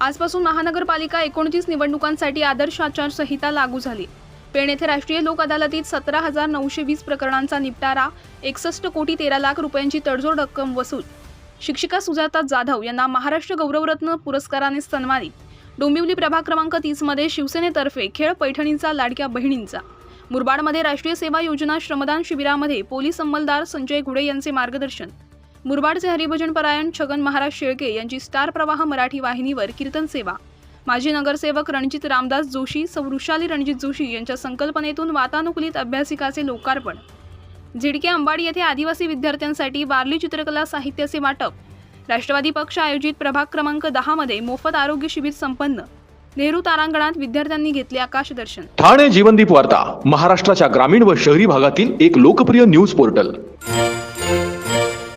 आजपासून महानगरपालिका 29 निवडणुकांसाठी आदर्श आचारसंहिता लागू झाली। पेण येथे राष्ट्रीय लोक अदालतीत 17,920 प्रकरणांचा निपटारा, 61 कोटी 13 लाख रुपयांची तडजोड रक्कम वसूल। शिक्षिका सुजाता जाधव यांना महाराष्ट्र गौरवरत्न पुरस्काराने सन्मानित। डोंबिवली प्रभाग क्रमांक 30 मध्ये शिवसेनेतर्फे खेळ पैठणींचा लाडक्या बहिणींचा। मुरबाडमध्ये राष्ट्रीय सेवा योजना श्रमदान शिबिरामध्ये पोलीस अंमलदार संजय गुडे यांचे मार्गदर्शन। मुरबाडचे हरिभजन परायण छगन महाराज शेळके यांची स्टार प्रवाह मराठी वाहिनीवर कीर्तन सेवा। माजी नगरसेवक रणजित रामदास जोशी, सौ वृषाली रणजित जोशी यांच्या संकल्पनेतून वातानुकूलित अभ्यासिकाचे लोकार्पण। झिडके अंबाडी येथे आदिवासी विद्यार्थ्यांसाठी वारली चित्रकला साहित्याचे वाटप। राष्ट्रवादी पक्ष आयोजित प्रभाग क्रमांक 10 मध्ये मोफत आरोग्य शिबिर संपन्न। नेहरू तारांगणात विद्यार्थ्यांनी घेतले आकाशदर्शन। ठाणे जीवनदीप वार्ता महाराष्ट्राच्या ग्रामीण व शहरी भागातील एक लोकप्रिय न्यूज पोर्टल।